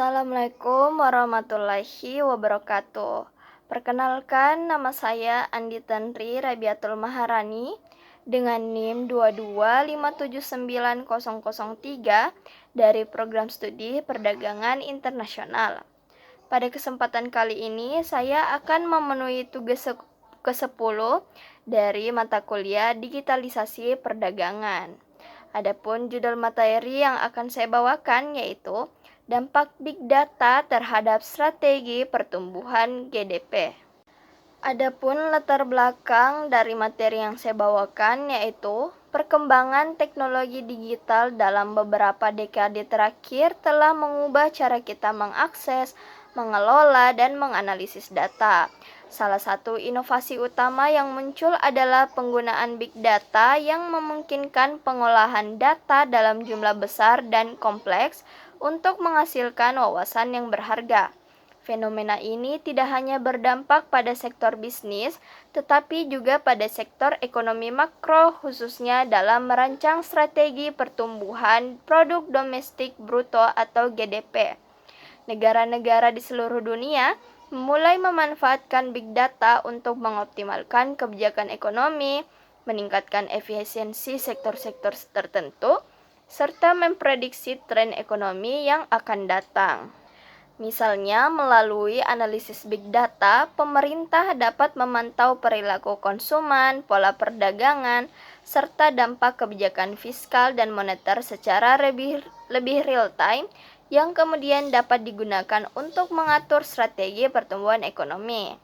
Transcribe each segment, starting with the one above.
Assalamualaikum warahmatullahi wabarakatuh. Perkenalkan, nama saya Andi Tanri Rabiatul Maharani dengan NIM 225790003 dari Program Studi Perdagangan Internasional. Pada kesempatan kali ini, saya akan memenuhi tugas ke-10 dari mata kuliah Digitalisasi Perdagangan. Adapun judul materi yang akan saya bawakan yaitu dampak Big Data terhadap strategi pertumbuhan GDP. Adapun latar belakang dari materi yang saya bawakan yaitu perkembangan teknologi digital dalam beberapa dekade terakhir telah mengubah cara kita mengakses, mengelola, dan menganalisis data. Salah satu inovasi utama yang muncul adalah penggunaan Big Data yang memungkinkan pengolahan data dalam jumlah besar dan kompleks untuk menghasilkan wawasan yang berharga. Fenomena ini tidak hanya berdampak pada sektor bisnis, tetapi juga pada sektor ekonomi makro, khususnya dalam merancang strategi pertumbuhan produk domestik bruto atau GDP. Negara-negara di seluruh dunia mulai memanfaatkan Big Data untuk mengoptimalkan kebijakan ekonomi, meningkatkan efisiensi sektor-sektor tertentu, serta memprediksi tren ekonomi yang akan datang. Misalnya, melalui analisis Big Data, pemerintah dapat memantau perilaku konsumen, pola perdagangan, serta dampak kebijakan fiskal dan moneter secara lebih real-time yang kemudian dapat digunakan untuk mengatur strategi pertumbuhan ekonomi.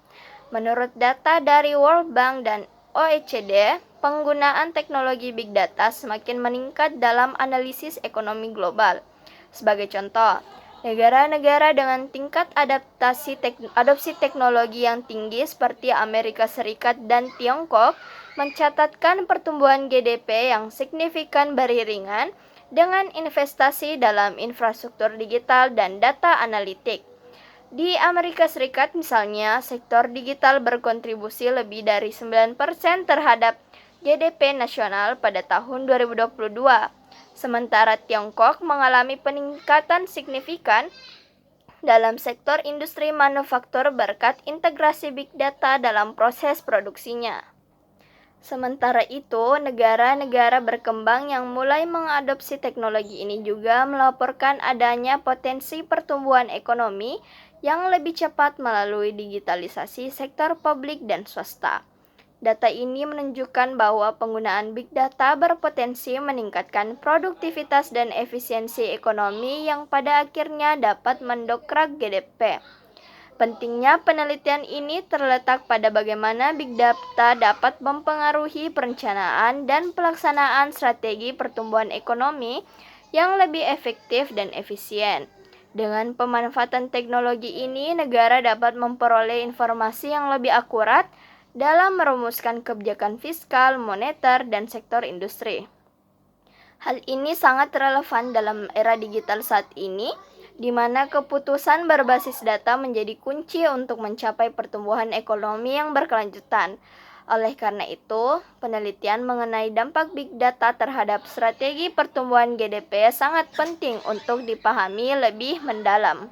Menurut data dari World Bank dan OECD, penggunaan teknologi Big Data semakin meningkat dalam analisis ekonomi global. Sebagai contoh, negara-negara dengan tingkat adopsi teknologi yang tinggi seperti Amerika Serikat dan Tiongkok mencatatkan pertumbuhan GDP yang signifikan beriringan dengan investasi dalam infrastruktur digital dan data analitik. Di Amerika Serikat misalnya, sektor digital berkontribusi lebih dari 9% terhadap GDP nasional pada tahun 2022. Sementara Tiongkok mengalami peningkatan signifikan dalam sektor industri manufaktur berkat integrasi Big Data dalam proses produksinya. Sementara itu, negara-negara berkembang yang mulai mengadopsi teknologi ini juga melaporkan adanya potensi pertumbuhan ekonomi yang lebih cepat melalui digitalisasi sektor publik dan swasta. Data ini menunjukkan bahwa penggunaan Big Data berpotensi meningkatkan produktivitas dan efisiensi ekonomi yang pada akhirnya dapat mendongkrak GDP. Pentingnya penelitian ini terletak pada bagaimana Big Data dapat mempengaruhi perencanaan dan pelaksanaan strategi pertumbuhan ekonomi yang lebih efektif dan efisien. Dengan pemanfaatan teknologi ini, negara dapat memperoleh informasi yang lebih akurat dalam merumuskan kebijakan fiskal, moneter, dan sektor industri. Hal ini sangat relevan dalam era digital saat ini, di mana keputusan berbasis data menjadi kunci untuk mencapai pertumbuhan ekonomi yang berkelanjutan. Oleh karena itu, penelitian mengenai dampak Big Data terhadap strategi pertumbuhan GDP sangat penting untuk dipahami lebih mendalam.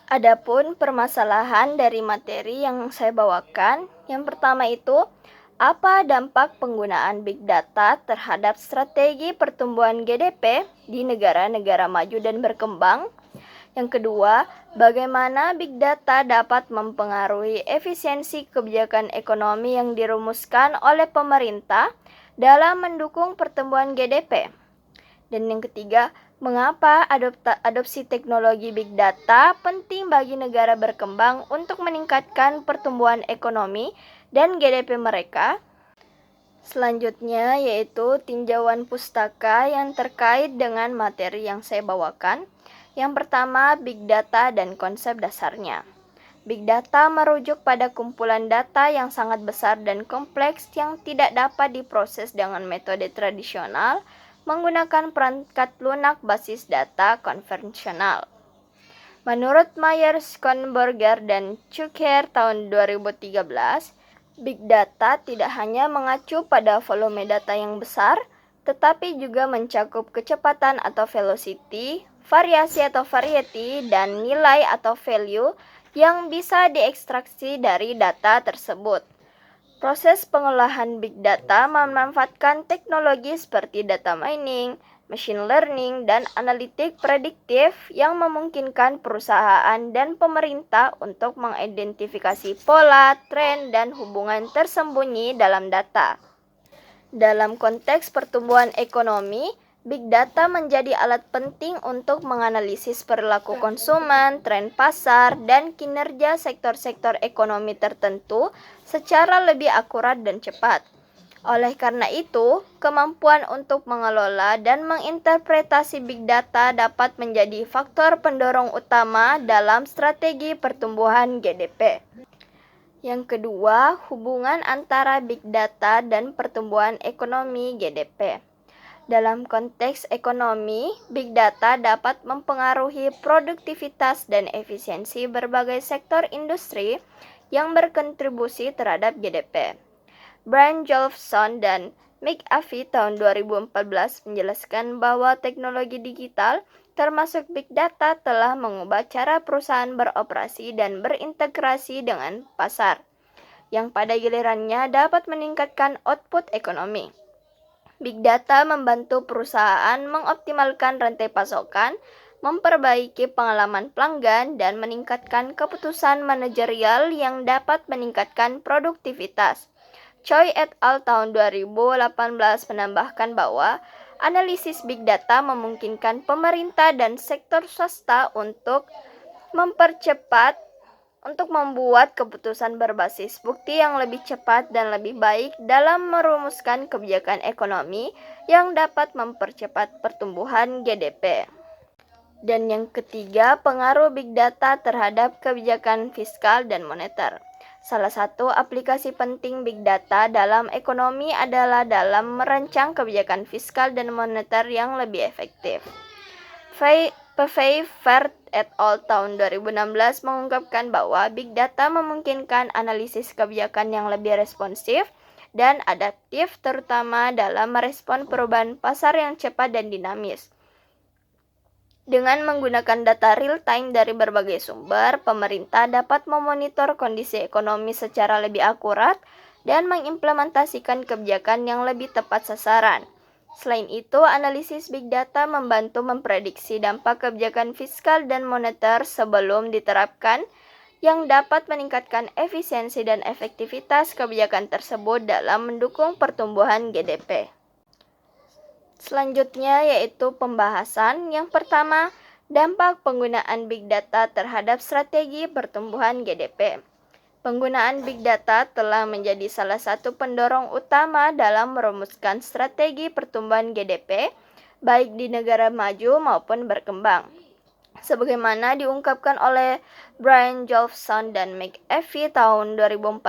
Adapun permasalahan dari materi yang saya bawakan, yang pertama itu, apa dampak penggunaan Big Data terhadap strategi pertumbuhan GDP di negara-negara maju dan berkembang? Yang kedua, bagaimana Big Data dapat mempengaruhi efisiensi kebijakan ekonomi yang dirumuskan oleh pemerintah dalam mendukung pertumbuhan GDP? Dan yang ketiga, mengapa adopsi teknologi Big Data penting bagi negara berkembang untuk meningkatkan pertumbuhan ekonomi dan GDP mereka? Selanjutnya yaitu tinjauan pustaka yang terkait dengan materi yang saya bawakan. Yang pertama, Big Data dan konsep dasarnya. Big Data merujuk pada kumpulan data yang sangat besar dan kompleks yang tidak dapat diproses dengan metode tradisional menggunakan perangkat lunak basis data konvensional. Menurut Myers, Schoenberger, dan Zucker tahun 2013, Big Data tidak hanya mengacu pada volume data yang besar, tetapi juga mencakup kecepatan atau velocity, variasi atau variety, dan nilai atau value yang bisa diekstraksi dari data tersebut. Proses pengolahan big data memanfaatkan teknologi seperti data mining, machine learning, dan analitik prediktif yang memungkinkan perusahaan dan pemerintah untuk mengidentifikasi pola, tren, dan hubungan tersembunyi dalam data. Dalam konteks pertumbuhan ekonomi, big data menjadi alat penting untuk menganalisis perilaku konsumen, tren pasar, dan kinerja sektor-sektor ekonomi tertentu secara lebih akurat dan cepat. Oleh karena itu, kemampuan untuk mengelola dan menginterpretasi big data dapat menjadi faktor pendorong utama dalam strategi pertumbuhan GDP. Yang kedua, hubungan antara big data dan pertumbuhan ekonomi GDP. Dalam konteks ekonomi, big data dapat mempengaruhi produktivitas dan efisiensi berbagai sektor industri yang berkontribusi terhadap GDP. Brian Jolfson dan McAfee tahun 2014 menjelaskan bahwa teknologi digital termasuk big data telah mengubah cara perusahaan beroperasi dan berintegrasi dengan pasar, yang pada gilirannya dapat meningkatkan output ekonomi. Big data membantu perusahaan mengoptimalkan rantai pasokan, memperbaiki pengalaman pelanggan, dan meningkatkan keputusan manajerial yang dapat meningkatkan produktivitas. Choi et al. Tahun 2018 menambahkan bahwa analisis big data memungkinkan pemerintah dan sektor swasta untuk membuat keputusan berbasis bukti yang lebih cepat dan lebih baik dalam merumuskan kebijakan ekonomi yang dapat mempercepat pertumbuhan GDP. Dan yang ketiga, pengaruh big data terhadap kebijakan fiskal dan moneter. Salah satu aplikasi penting big data dalam ekonomi adalah dalam merancang kebijakan fiskal dan moneter yang lebih efektif. Pfeiffer et al. Tahun 2016 mengungkapkan bahwa big data memungkinkan analisis kebijakan yang lebih responsif dan adaptif, terutama dalam merespon perubahan pasar yang cepat dan dinamis. Dengan menggunakan data real-time dari berbagai sumber, pemerintah dapat memonitor kondisi ekonomi secara lebih akurat dan mengimplementasikan kebijakan yang lebih tepat sasaran. Selain itu, analisis big data membantu memprediksi dampak kebijakan fiskal dan moneter sebelum diterapkan, yang dapat meningkatkan efisiensi dan efektivitas kebijakan tersebut dalam mendukung pertumbuhan GDP. Selanjutnya yaitu pembahasan yang pertama, dampak penggunaan big data terhadap strategi pertumbuhan GDP. Penggunaan big data telah menjadi salah satu pendorong utama dalam merumuskan strategi pertumbuhan GDP, baik di negara maju maupun berkembang. Sebagaimana diungkapkan oleh Brian Jolfson dan McAfee tahun 2014,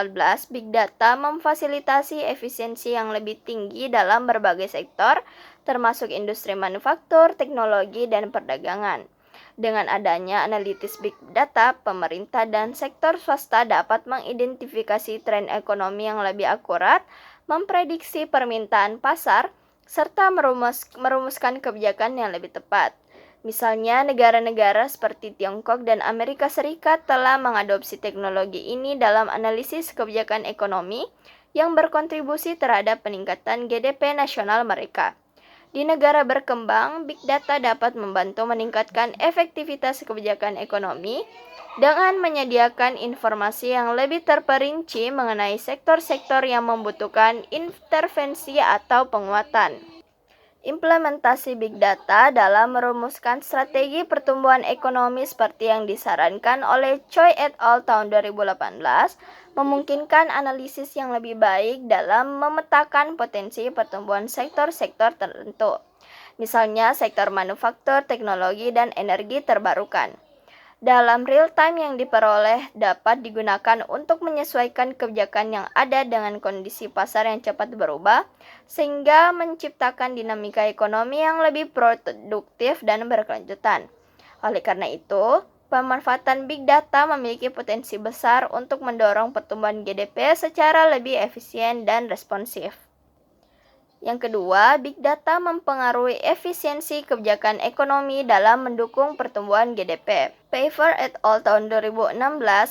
big data memfasilitasi efisiensi yang lebih tinggi dalam berbagai sektor, termasuk industri manufaktur, teknologi, dan perdagangan. Dengan adanya analitis big data, pemerintah dan sektor swasta dapat mengidentifikasi tren ekonomi yang lebih akurat, memprediksi permintaan pasar, serta merumuskan kebijakan yang lebih tepat. Misalnya, negara-negara seperti Tiongkok dan Amerika Serikat telah mengadopsi teknologi ini dalam analisis kebijakan ekonomi yang berkontribusi terhadap peningkatan GDP nasional mereka. Di negara berkembang, big data dapat membantu meningkatkan efektivitas kebijakan ekonomi dengan menyediakan informasi yang lebih terperinci mengenai sektor-sektor yang membutuhkan intervensi atau penguatan. Implementasi big data dalam merumuskan strategi pertumbuhan ekonomi seperti yang disarankan oleh Choi et al. Tahun 2018 memungkinkan analisis yang lebih baik dalam memetakan potensi pertumbuhan sektor-sektor tertentu, misalnya sektor manufaktur, teknologi, dan energi terbarukan. Dalam real time yang diperoleh dapat digunakan untuk menyesuaikan kebijakan yang ada dengan kondisi pasar yang cepat berubah, sehingga menciptakan dinamika ekonomi yang lebih produktif dan berkelanjutan. Oleh karena itu, pemanfaatan big data memiliki potensi besar untuk mendorong pertumbuhan GDP secara lebih efisien dan responsif. Yang kedua, Big Data mempengaruhi efisiensi kebijakan ekonomi dalam mendukung pertumbuhan GDP. Pfeiffer et al. Tahun 2016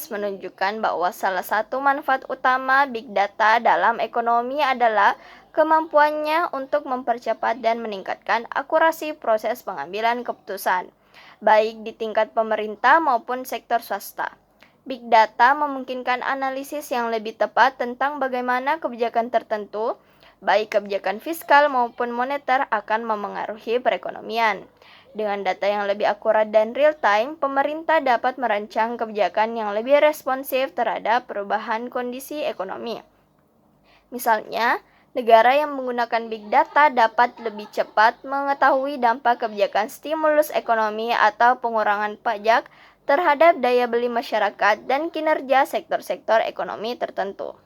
menunjukkan bahwa salah satu manfaat utama Big Data dalam ekonomi adalah kemampuannya untuk mempercepat dan meningkatkan akurasi proses pengambilan keputusan, baik di tingkat pemerintah maupun sektor swasta. Big Data memungkinkan analisis yang lebih tepat tentang bagaimana kebijakan tertentu, baik kebijakan fiskal maupun moneter, akan memengaruhi perekonomian. Dengan data yang lebih akurat dan real-time, pemerintah dapat merancang kebijakan yang lebih responsif terhadap perubahan kondisi ekonomi. Misalnya, negara yang menggunakan Big Data dapat lebih cepat mengetahui dampak kebijakan stimulus ekonomi atau pengurangan pajak terhadap daya beli masyarakat dan kinerja sektor-sektor ekonomi tertentu.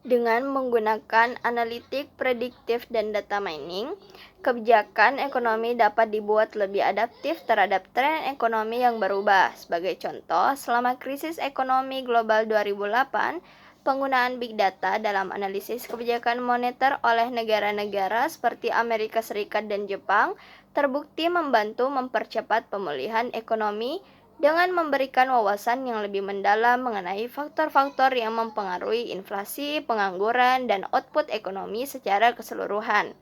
Dengan menggunakan analitik prediktif dan data mining, kebijakan ekonomi dapat dibuat lebih adaptif terhadap tren ekonomi yang berubah. Sebagai contoh, selama krisis ekonomi global 2008, penggunaan Big Data dalam analisis kebijakan moneter oleh negara-negara seperti Amerika Serikat dan Jepang terbukti membantu mempercepat pemulihan ekonomi dengan memberikan wawasan yang lebih mendalam mengenai faktor-faktor yang mempengaruhi inflasi, pengangguran, dan output ekonomi secara keseluruhan.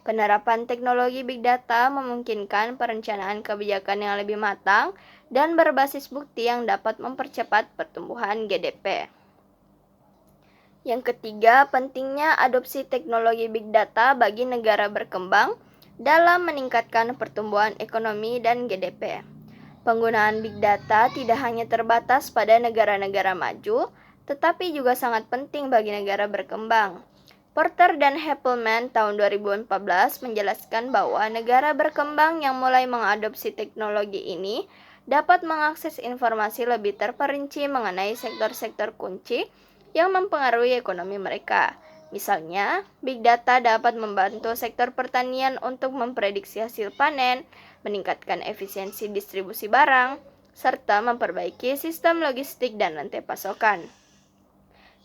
Penerapan teknologi Big Data memungkinkan perencanaan kebijakan yang lebih matang dan berbasis bukti yang dapat mempercepat pertumbuhan GDP. Yang ketiga, pentingnya adopsi teknologi Big Data bagi negara berkembang dalam meningkatkan pertumbuhan ekonomi dan GDP. Penggunaan Big Data tidak hanya terbatas pada negara-negara maju, tetapi juga sangat penting bagi negara berkembang. Porter dan Heppelman tahun 2014 menjelaskan bahwa negara berkembang yang mulai mengadopsi teknologi ini dapat mengakses informasi lebih terperinci mengenai sektor-sektor kunci yang mempengaruhi ekonomi mereka. Misalnya, Big Data dapat membantu sektor pertanian untuk memprediksi hasil panen, meningkatkan efisiensi distribusi barang, serta memperbaiki sistem logistik dan rantai pasokan.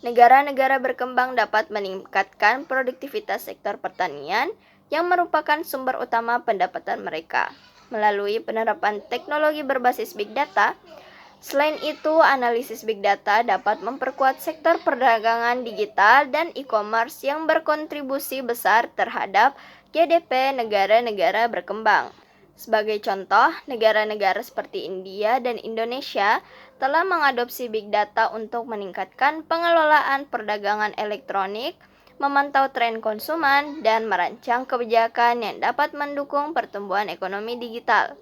Negara-negara berkembang dapat meningkatkan produktivitas sektor pertanian yang merupakan sumber utama pendapatan mereka melalui penerapan teknologi berbasis Big Data. Selain itu, analisis Big Data dapat memperkuat sektor perdagangan digital dan e-commerce yang berkontribusi besar terhadap GDP negara-negara berkembang. Sebagai contoh, negara-negara seperti India dan Indonesia telah mengadopsi Big Data untuk meningkatkan pengelolaan perdagangan elektronik, memantau tren konsumen, dan merancang kebijakan yang dapat mendukung pertumbuhan ekonomi digital.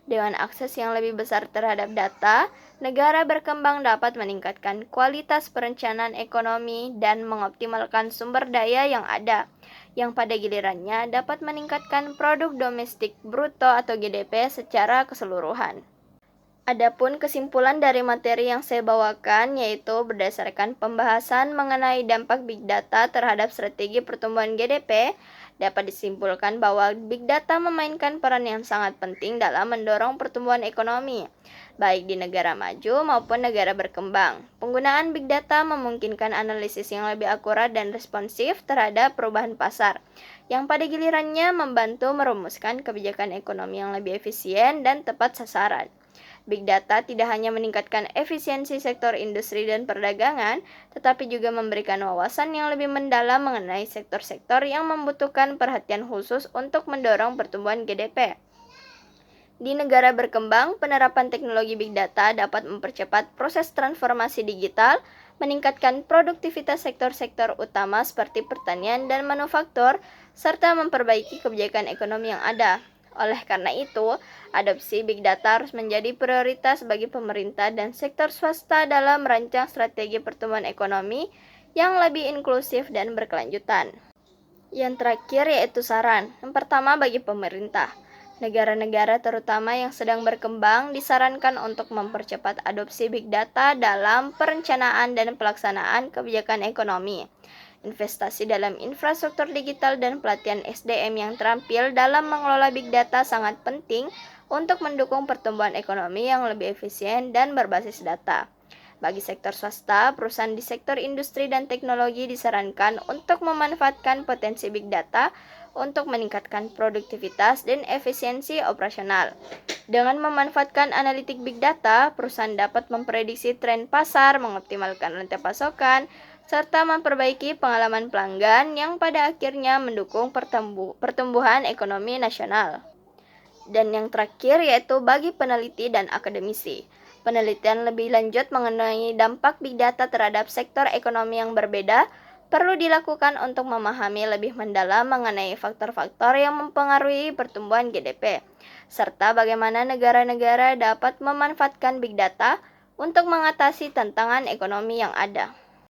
Dengan akses yang lebih besar terhadap data, negara berkembang dapat meningkatkan kualitas perencanaan ekonomi dan mengoptimalkan sumber daya yang ada, yang pada gilirannya dapat meningkatkan produk domestik bruto atau GDP secara keseluruhan. Adapun kesimpulan dari materi yang saya bawakan yaitu berdasarkan pembahasan mengenai dampak Big Data terhadap strategi pertumbuhan GDP, dapat disimpulkan bahwa Big Data memainkan peran yang sangat penting dalam mendorong pertumbuhan ekonomi, baik di negara maju maupun negara berkembang. Penggunaan Big Data memungkinkan analisis yang lebih akurat dan responsif terhadap perubahan pasar, yang pada gilirannya membantu merumuskan kebijakan ekonomi yang lebih efisien dan tepat sasaran. Big Data tidak hanya meningkatkan efisiensi sektor industri dan perdagangan, tetapi juga memberikan wawasan yang lebih mendalam mengenai sektor-sektor yang membutuhkan perhatian khusus untuk mendorong pertumbuhan GDP. Di negara berkembang, penerapan teknologi Big Data dapat mempercepat proses transformasi digital, meningkatkan produktivitas sektor-sektor utama seperti pertanian dan manufaktur, serta memperbaiki kebijakan ekonomi yang ada. Oleh karena itu, adopsi Big Data harus menjadi prioritas bagi pemerintah dan sektor swasta dalam merancang strategi pertumbuhan ekonomi yang lebih inklusif dan berkelanjutan. Yang terakhir yaitu saran. Yang pertama bagi pemerintah. Negara-negara terutama yang sedang berkembang disarankan untuk mempercepat adopsi Big Data dalam perencanaan dan pelaksanaan kebijakan ekonomi. Investasi dalam infrastruktur digital dan pelatihan SDM yang terampil dalam mengelola Big Data sangat penting untuk mendukung pertumbuhan ekonomi yang lebih efisien dan berbasis data. Bagi sektor swasta, perusahaan di sektor industri dan teknologi disarankan untuk memanfaatkan potensi big data untuk meningkatkan produktivitas dan efisiensi operasional. Dengan memanfaatkan analitik big data, perusahaan dapat memprediksi tren pasar, mengoptimalkan rantai pasokan, serta memperbaiki pengalaman pelanggan yang pada akhirnya mendukung pertumbuhan ekonomi nasional. Dan yang terakhir yaitu bagi peneliti dan akademisi. Penelitian lebih lanjut mengenai dampak big data terhadap sektor ekonomi yang berbeda perlu dilakukan untuk memahami lebih mendalam mengenai faktor-faktor yang mempengaruhi pertumbuhan GDP, serta bagaimana negara-negara dapat memanfaatkan big data untuk mengatasi tantangan ekonomi yang ada.